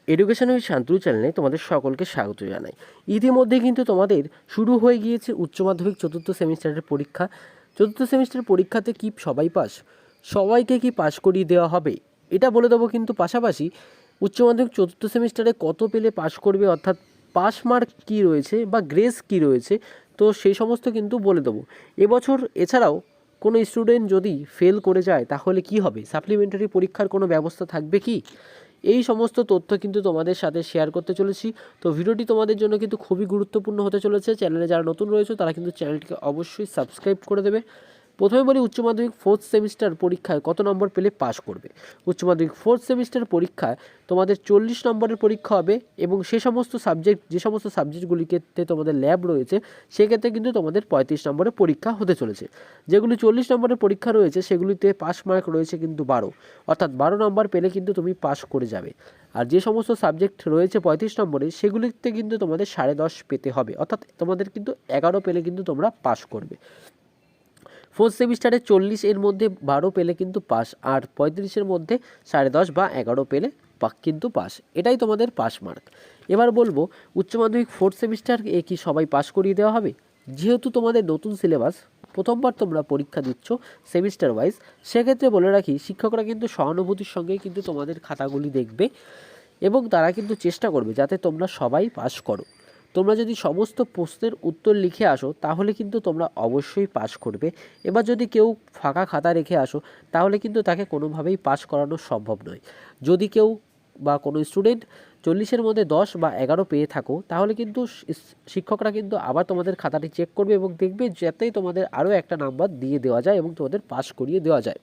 Education with Shantanu চ্যানেলে তোমাদের সকলকে স্বাগত জানাই। ইতিমধ্যে কিন্তু তোমাদের শুরু হয়ে গিয়েছে উচ্চ মাধ্যমিক চতুর্থ সেমিস্টারের পরীক্ষা। চতুর্থ সেমিস্টারের পরীক্ষাতে কি সবাই পাস? সবাইকে কি পাস করিয়ে দেওয়া হবে এটা বলে দেবো, কিন্তু পাশাপাশি উচ্চ মাধ্যমিক চতুর্থ সেমিস্টারে কত পেলে পাস করবে, অর্থাৎ পাস মার্ক কী রয়েছে বা গ্রেস কী রয়েছে, তো সেই সমস্ত কিন্তু বলে দেবো। এবছর এছাড়াও কোনো স্টুডেন্ট যদি ফেল করে যায় তাহলে কি হবে, সাপ্লিমেন্টারি পরীক্ষার কোনো ব্যবস্থা থাকবে কি, এই সমস্ত তথ্য কিন্তু তোমাদের সাথে শেয়ার করতে চলেছি। তো ভিডিওটি তোমাদের জন্য কিন্তু খুবই গুরুত্বপূর্ণ হতে চলেছে। চ্যানেলে যারা নতুন রয়েছে তারা কিন্তু চ্যানেলটিকে অবশ্যই সাবস্ক্রাইব করে দেবে। প্রথমে বলি, উচ্চ মাধ্যমিক ফোর্থ সেমিস্টার পরীক্ষায় কত নম্বর পেলে পাস করবে। উচ্চ মাধ্যমিক ফোর্থ সেমিস্টার পরীক্ষায় তোমাদের 40 নম্বরের পরীক্ষা হবে এবং যে সমস্ত সাবজেক্টগুলিতে তোমাদের ল্যাব রয়েছে সেক্ষেত্রে কিন্তু তোমাদের 35 নম্বরের পরীক্ষা হতে চলেছে। যেগুলি 40 নম্বরের পরীক্ষা রয়েছে সেগুলিতে পাস মার্ক রয়েছে কিন্তু 12, অর্থাৎ 12 নম্বর পেলে কিন্তু তুমি পাস করে যাবে। আর যে সমস্ত সাবজেক্ট রয়েছে 35 নম্বরে সেগুলিতে কিন্তু তোমাদের 10.5 পেতে হবে, অর্থাৎ তোমাদের কিন্তু 11 পেলে কিন্তু তোমরা পাস করবে। ফোর্থ সেমিস্টারে 40 এর মধ্যে 12 পেলে কিন্তু পাস, আর 35-এর মধ্যে 10.5 বা 11 পেলে কিন্তু পাস, এটাই তোমাদের পাস মার্ক। এবার বলবো, উচ্চ মাধ্যমিক ফোর্থ সেমিস্টার কি সবাই পাস করিয়ে দেওয়া হবে? যেহেতু তোমাদের নতুন সিলেবাস, প্রথমবার তোমরা পরীক্ষা দিচ্ছ সেমিস্টার ওয়াইজ, সেক্ষেত্রে বলে রাখি শিক্ষকরা কিন্তু সহানুভূতির সঙ্গেই কিন্তু তোমাদের খাতাগুলি দেখবে এবং তারা কিন্তু চেষ্টা করবে যাতে তোমরা সবাই পাস করো। তোমরা যদি সমস্ত প্রশ্নের উত্তর লিখে আসো তাহলে কিন্তু তোমরা অবশ্যই পাস করবে। এবার যদি কেউ ফাঁকা খাতা রেখে আসো তাহলে কিন্তু তাকে কোনোভাবেই পাস করানো সম্ভব নয়। যদি কেউ বা কোনো স্টুডেন্ট 40-এর মধ্যে 10 বা 11 পেয়ে থাকো তাহলে কিন্তু শিক্ষকরা কিন্তু আবার তোমাদের খাতাটি চেক করবে এবং দেখবে যাতে তোমাদের আরও একটা নাম্বার দিয়ে দেওয়া যায় এবং তোমাদের পাস করিয়ে দেওয়া যায়।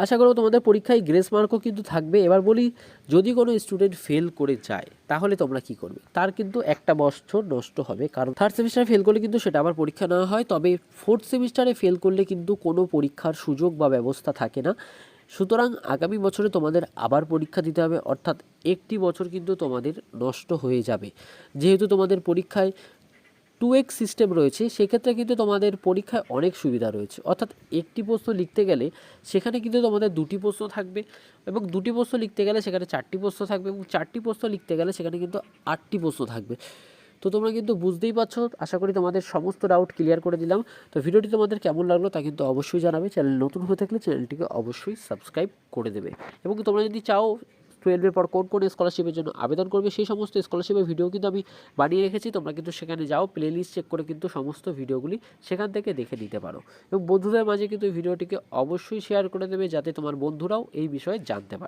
আশা করব তোমাদের পরীক্ষায় গ্রেস মার্কও কিন্তু থাকবে। এবার বলি, যদি কোনো স্টুডেন্ট ফেল করে যায় তাহলে তোমরা কি করবে? তার কিন্তু একটা বছর নষ্ট হবে, কারণ থার্ড সেমিস্টারে ফেল করলে কিন্তু সেটা আবার পরীক্ষা নেওয়া হয়, তবে ফোর্থ সেমিস্টারে ফেল করলে কিন্তু কোনো পরীক্ষার সুযোগ বা ব্যবস্থা থাকে না। সুতরাং আগামী বছরে তোমাদের আবার পরীক্ষা দিতে হবে, অর্থাৎ একটি বছর কিন্তু তোমাদের নষ্ট হয়ে যাবে। যেহেতু তোমাদের পরীক্ষায় 2x সিস্টেম রয়েছে সেক্ষেত্রে কিন্তু তোমাদের পরীক্ষায় অনেক সুবিধা রয়েছে, অর্থাৎ একটি প্রশ্ন লিখতে গেলে সেখানে কিন্তু তোমাদের 2টি প্রশ্ন থাকবে এবং 2টি প্রশ্ন লিখতে গেলে সেখানে 4টি প্রশ্ন থাকবে এবং 4টি প্রশ্ন লিখতে গেলে সেখানে কিন্তু 8টি প্রশ্ন থাকবে। তো তোমরা কিন্তু বুঝতেই পারছো, আশা করি তোমাদের সমস্ত ডাউট ক্লিয়ার করে দিলাম। তো ভিডিওটি তোমাদের কেমন লাগলো তা কিন্তু অবশ্যই জানাবে। চ্যানেল নতুন হয়ে থাকলে চ্যানেলটিকে অবশ্যই সাবস্ক্রাইব করে দেবে এবং তোমরা যদি চাও 12-এর পর কোন কোন স্কলারশিপের জন্য আবেদন করবে সেই সমস্ত স্কলারশিপের ভিডিও কিন্তু আমি বানিয়ে রেখেছি, তোমরা কিন্তু সেখানে যাও, প্লে লিস্ট চেক করে কিন্তু সমস্ত ভিডিওগুলি সেখান থেকে দেখে নিতে পারো এবং বন্ধুদের মাঝে কিন্তু এই ভিডিওটিকে অবশ্যই শেয়ার করে দেবে যাতে তোমার বন্ধুরাও এই বিষয়ে জানতে পারে।